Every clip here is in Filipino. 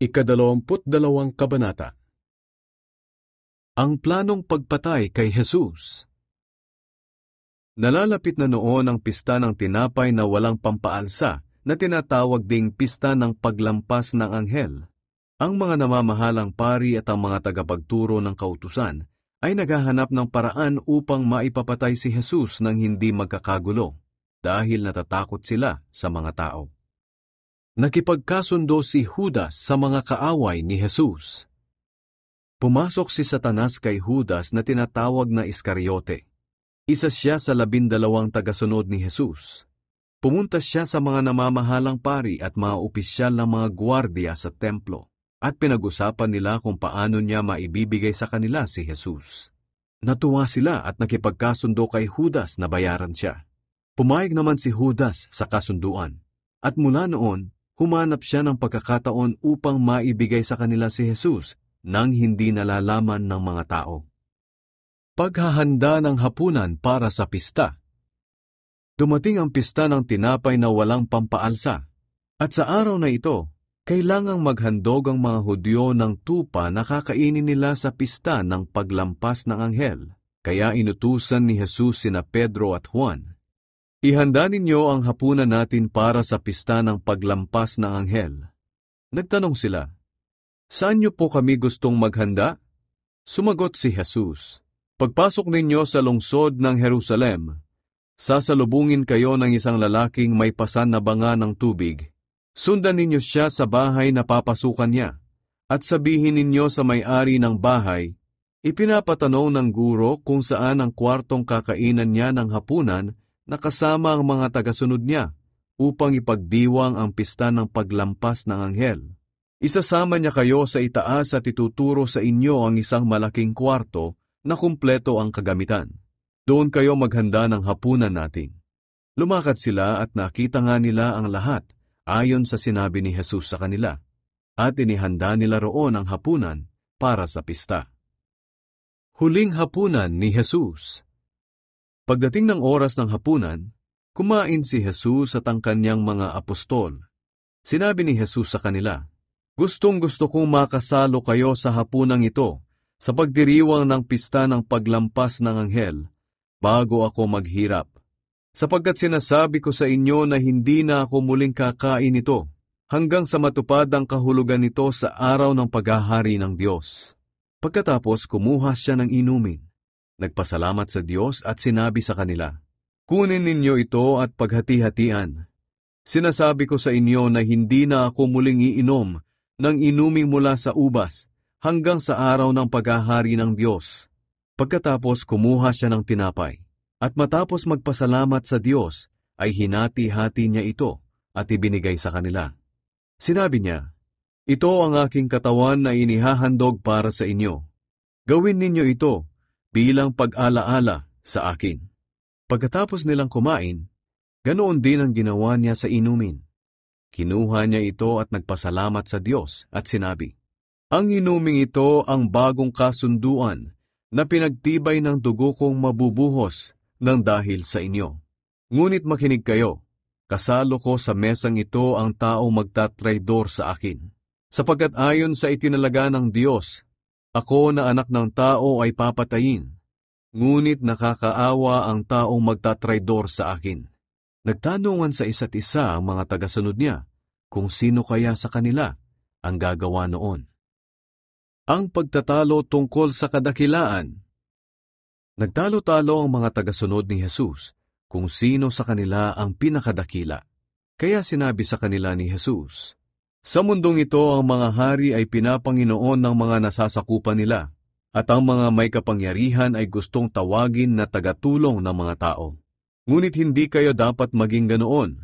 Ika-22 Kabanata. Ang planong pagpatay kay Jesus. Nalalapit na noon ang pista ng tinapay na walang pampaalsa na tinatawag ding pista ng paglampas ng anghel. Ang mga namamahalang pari at ang mga tagapagturo ng kautusan ay naghahanap ng paraan upang maipapatay si Jesus nang hindi magkakagulo dahil natatakot sila sa mga tao. Nakipagkasundo si Judas sa mga kaaway ni Jesus. Pumasok si Satanas kay Judas na tinatawag na Iscariote. Isa siya sa 12 tagasunod ni Jesus. Pumunta siya sa mga namamahalang pari at mga opisyal ng mga gwardiya sa templo at pinag-usapan nila kung paano niya maibibigay sa kanila si Jesus. Natuwa sila at nakipagkasundo kay Judas na bayaran siya. Pumayag naman si Judas sa kasunduan at mula noon, humanap siya ng pagkakataon upang maibigay sa kanila si Jesus nang hindi nalalaman ng mga tao. Paghahanda ng hapunan para sa pista. Dumating ang pista ng tinapay na walang pampaalsa, at sa araw na ito, kailangang maghandog ang mga Hudyo ng tupa na kakainin nila sa pista ng paglampas ng anghel. Kaya inutusan ni Jesus sina Pedro at Juan, "Ihanda ninyo ang hapunan natin para sa pista ng paglampas ng anghel." Nagtanong sila, "Saan niyo po kami gustong maghanda?" Sumagot si Jesus, "Pagpasok ninyo sa lungsod ng Jerusalem, sasalubungin kayo ng isang lalaking may pasan na banga ng tubig. Sundan ninyo siya sa bahay na papasukan niya, at sabihin ninyo sa may-ari ng bahay, ipinapatanong ng guro kung saan ang kwartong kakainan niya ng hapunan na kasama ang mga tagasunod niya upang ipagdiwang ang pista ng paglampas ng anghel. Isasama niya kayo sa itaas at ituturo sa inyo ang isang malaking kwarto na kumpleto ang kagamitan. Doon kayo maghanda ng hapunan natin." Lumakad sila at nakita nga nila ang lahat ayon sa sinabi ni Jesus sa kanila, at inihanda nila roon ang hapunan para sa pista. Huling hapunan ni Jesus. Pagdating ng oras ng hapunan, kumain si Jesus at ang kanyang mga apostol. Sinabi ni Jesus sa kanila, "Gustong-gusto kong makasalo kayo sa hapunang ito sa pagdiriwang ng pista ng paglampas ng anghel bago ako maghirap. Sapagkat sinasabi ko sa inyo na hindi na ako muling kakain ito hanggang sa matupad ang kahulugan nito sa araw ng paghahari ng Diyos." Pagkatapos kumuha siya ng inumin. Nagpasalamat sa Diyos at sinabi sa kanila, "Kunin ninyo ito at paghati-hatian. Sinasabi ko sa inyo na hindi na ako muling iinom ng inuming mula sa ubas hanggang sa araw ng paghahari ng Diyos." Pagkatapos kumuha siya ng tinapay, at matapos magpasalamat sa Diyos, ay hinati-hati niya ito at ibinigay sa kanila. Sinabi niya, "Ito ang aking katawan na inihahandog para sa inyo. Gawin ninyo ito bilang pag-alaala sa akin." Pagkatapos nilang kumain, ganoon din ang ginawa niya sa inumin. Kinuha niya ito at nagpasalamat sa Diyos at sinabi, "Ang inuming ito ang bagong kasunduan na pinagtibay ng dugo kong mabubuhos ng dahil sa inyo. Ngunit makinig kayo, kasalo ko sa mesang ito ang tao magtatraidor sa akin. Sapagkat ayon sa itinalaga ng Diyos, ako na anak ng tao ay papatayin. Ngunit nakakaawa ang taong magtatraidor sa akin." Nagtanungan sa isa't isa ang mga tagasunod niya kung sino kaya sa kanila ang gagawa noon. Ang pagtatalo tungkol sa kadakilaan. Nagtalo-talo ang mga tagasunod ni Jesus kung sino sa kanila ang pinakadakila. Kaya sinabi sa kanila ni Jesus, "Sa mundong ito ang mga hari ay pinapanginoon ng mga nasasakupan nila, at ang mga may kapangyarihan ay gustong tawagin na tagatulong ng mga tao. Ngunit hindi kayo dapat maging ganoon.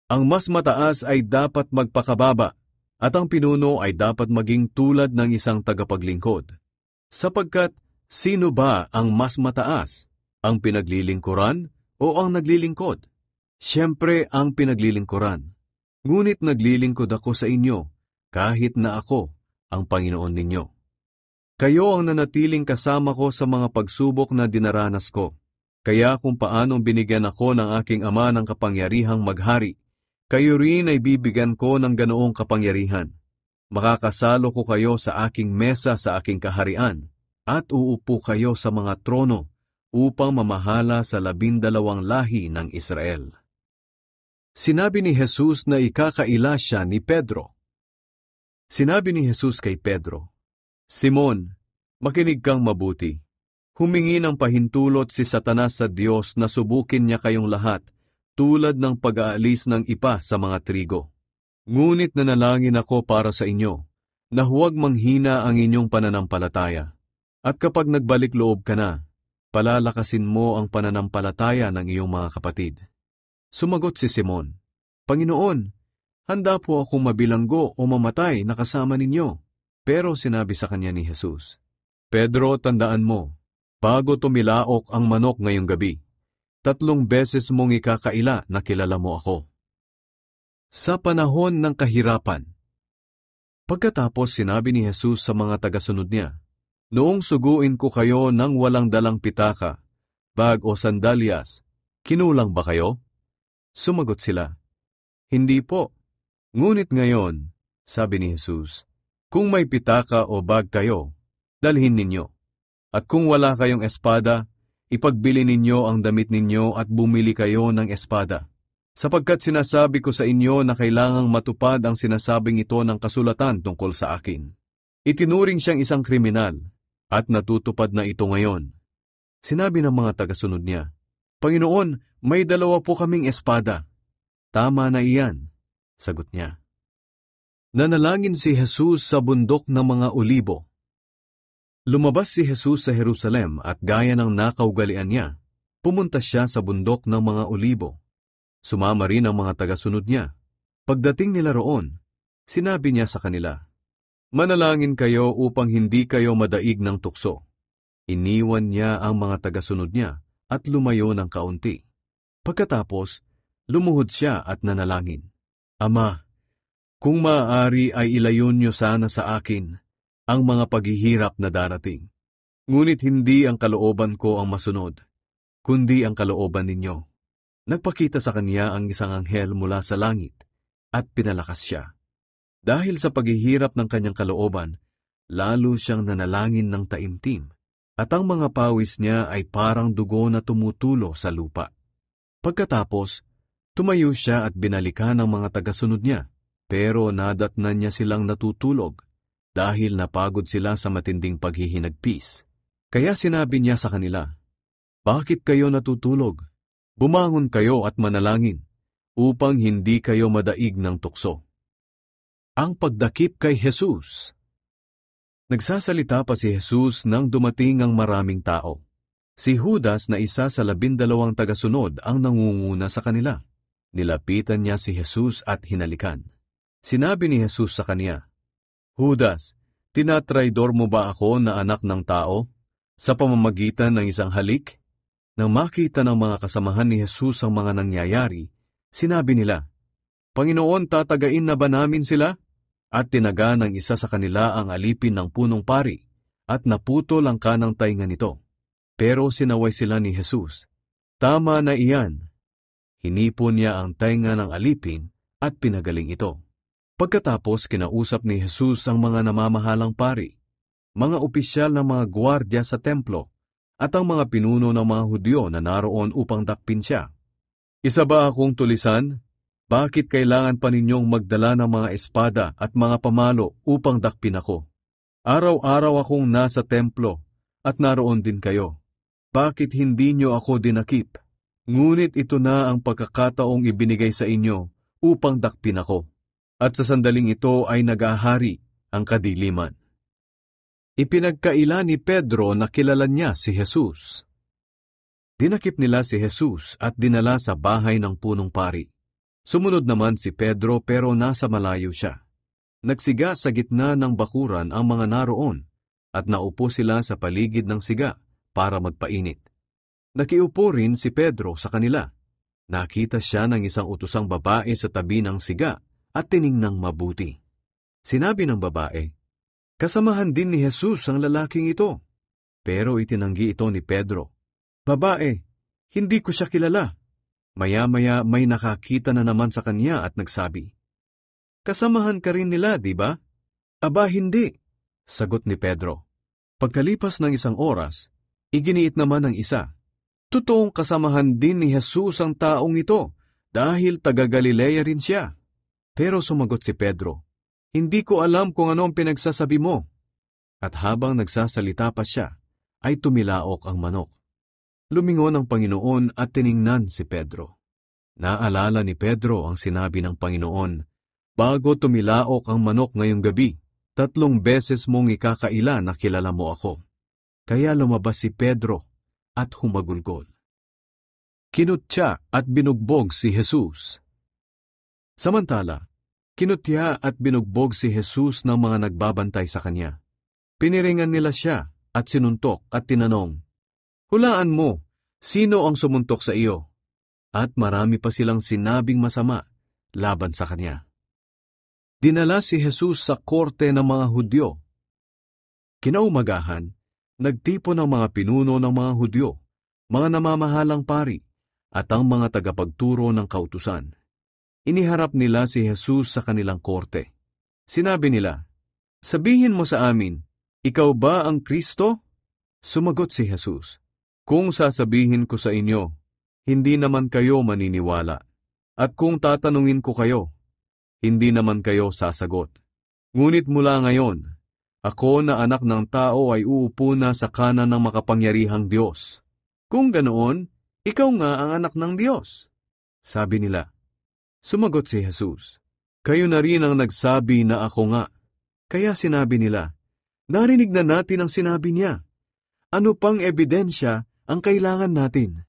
Ang mas mataas ay dapat magpakababa, at ang pinuno ay dapat maging tulad ng isang tagapaglingkod. Sapagkat sino ba ang mas mataas? Ang pinaglilingkuran o ang naglilingkod? Siyempre ang pinaglilingkuran. Ngunit naglilingkod ako sa inyo, kahit na ako ang Panginoon ninyo. Kayo ang nanatiling kasama ko sa mga pagsubok na dinaranas ko. Kaya kung paanong binigyan ako ng aking ama ng kapangyarihang maghari, kayo rin ay bibigyan ko ng ganoong kapangyarihan. Makakasalo ko kayo sa aking mesa sa aking kaharian, at uupo kayo sa mga trono upang mamahala sa 12 lahi ng Israel. Sinabi ni Jesus na ikakaila siya ni Pedro. Sinabi ni Jesus kay Pedro, "Simon, makinig kang mabuti. Humingi ng pahintulot si Satanas sa Diyos na subukin niya kayong lahat, tulad ng pag-aalis ng ipa sa mga trigo. Ngunit nanalangin ako para sa inyo, na huwag manghina ang inyong pananampalataya. At kapag nagbalik loob ka na, palalakasin mo ang pananampalataya ng iyong mga kapatid." Sumagot si Simon, "Panginoon, handa po akong mabilanggo o mamatay na kasama ninyo." Pero sinabi sa kanya ni Jesus, "Pedro, tandaan mo, bago tumilaok ang manok ngayong gabi, 3 beses mong ikakaila na kilala mo ako." Sa panahon ng kahirapan. Pagkatapos sinabi ni Jesus sa mga tagasunod niya, "Noong suguin ko kayo ng walang dalang pitaka, bag o sandalyas, kinulang ba kayo?" Sumagot sila, "Hindi po." Ngunit ngayon, sabi ni Jesus, "Kung may pitaka o bag kayo, dalhin ninyo. At kung wala kayong espada, ipagbili ninyo ang damit ninyo at bumili kayo ng espada. Sapagkat sinasabi ko sa inyo na kailangang matupad ang sinasabing ito ng kasulatan tungkol sa akin." Itinuring siyang isang kriminal, at natutupad na ito ngayon. Sinabi ng mga tagasunod niya, "Panginoon, may 2 po kaming espada." "Tama na iyan," sagot niya. Nanalangin si Jesus sa bundok ng mga Olibo. Lumabas si Jesus sa Jerusalem at gaya ng nakaugalian niya, pumunta siya sa bundok ng mga Olibo. Sumama rin ang mga tagasunod niya. Pagdating nila roon, sinabi niya sa kanila, "Manalangin kayo upang hindi kayo madaig ng tukso." Iniwan niya ang mga tagasunod niya at lumayo ng kaunti. Pagkatapos, lumuhod siya at nanalangin, "Ama, kung maaari ay ilayon niyo sana sa akin ang mga paghihirap na darating. Ngunit hindi ang kalooban ko ang masunod, kundi ang kalooban ninyo." Nagpakita sa kanya ang isang anghel mula sa langit at pinalakas siya. Dahil sa paghihirap ng kanyang kalooban, lalo siyang nanalangin ng taimtim, at ang mga pawis niya ay parang dugo na tumutulo sa lupa. Pagkatapos, tumayo siya at binalikan ang mga tagasunod niya, pero nadatnan niya silang natutulog dahil napagod sila sa matinding paghihinagpis. Kaya sinabi niya sa kanila, "Bakit kayo natutulog? Bumangon kayo at manalangin, upang hindi kayo madaig ng tukso." Ang pagdakip kay Jesus. Nagsasalita pa si Jesus nang dumating ang maraming tao. Si Judas na isa sa 12 tagasunod ang nangunguna sa kanila. Nilapitan niya si Jesus at hinalikan. Sinabi ni Jesus sa kanya, "Judas, tinatraidor mo ba ako na anak ng tao sa pamamagitan ng isang halik?" Nang makita ng mga kasamahan ni Jesus ang mga nangyayari, sinabi nila, "Panginoon, tatagain na ba namin sila?" At tinaga ng isa sa kanila ang alipin ng punong pari at naputol ang kanang tainga nito. Pero sinaway sila ni Jesus, "Tama na iyan." Hinipon niya ang tainga ng alipin at pinagaling ito. Pagkatapos kinausap ni Jesus ang mga namamahalang pari, mga opisyal ng mga gwardya sa templo, at ang mga pinuno ng mga Hudyo na naroon upang dakpin siya. "Isa ba akong tulisan? Bakit kailangan pa ninyong magdala ng mga espada at mga pamalo upang dakpin ako? Araw-araw akong nasa templo at naroon din kayo. Bakit hindi niyo ako dinakip? Ngunit ito na ang pagkakataong ibinigay sa inyo upang dakpin ako. At sa sandaling ito ay nag-ahari ang kadiliman." Ipinagkaila ni Pedro na kilala niya si Jesus. Dinakip nila si Jesus at dinala sa bahay ng punong pari. Sumunod naman si Pedro pero nasa malayo siya. Nagsiga sa gitna ng bakuran ang mga naroon at naupo sila sa paligid ng siga para magpainit. Nakiupo rin si Pedro sa kanila. Nakita siya ng isang utusang babae sa tabi ng siga at tiningnang mabuti. Sinabi ng babae, "Kasamahan din ni Jesus ang lalaking ito." Pero itinanggi ito ni Pedro, "Babae, hindi ko siya kilala." Maya-maya may nakakita na naman sa kanya at nagsabi, "Kasamahan ka rin nila, di ba?" Aba, hindi, sagot ni Pedro. Pagkalipas ng isang oras, iginiit naman ng isa. Totoong kasamahan din ni Jesus ang taong ito dahil taga Galilea rin siya. Pero sumagot si Pedro, hindi ko alam kung ano ang pinagsasabi mo. At habang nagsasalita pa siya, ay tumilaok ang manok. Lumingon ang Panginoon at tiningnan si Pedro. Naalala ni Pedro ang sinabi ng Panginoon, bago tumilaok ang manok ngayong gabi, 3 beses mong ikakaila na kilala mo ako. Kaya lumabas si Pedro at humagulgol. Kinutya at binugbog si Jesus. Samantala, kinutya at binugbog si Jesus ng mga nagbabantay sa kanya. Piniringan nila siya at sinuntok at tinanong, hulaan mo, sino ang sumuntok sa iyo? At marami pa silang sinabing masama laban sa kanya. Dinala si Jesus sa korte ng mga Hudyo. Kinaumagahan, nagtipon ang mga pinuno ng mga Hudyo, mga namamahalang pari, at ang mga tagapagturo ng kautusan. Iniharap nila si Jesus sa kanilang korte. Sinabi nila, sabihin mo sa amin, ikaw ba ang Kristo? Sumagot si Jesus, kung sasabihin ko sa inyo, hindi naman kayo maniniwala. At kung tatanungin ko kayo, hindi naman kayo sasagot. Ngunit mula ngayon, ako na anak ng tao ay uupo na sa kanan ng makapangyarihang Diyos. Kung ganoon, ikaw nga ang anak ng Diyos. Sabi nila. Sumagot si Jesus, kayo na rin ang nagsabi na ako nga. Kaya sinabi nila, narinig na natin ang sinabi niya. Ano pang ebidensya ang kailangan natin?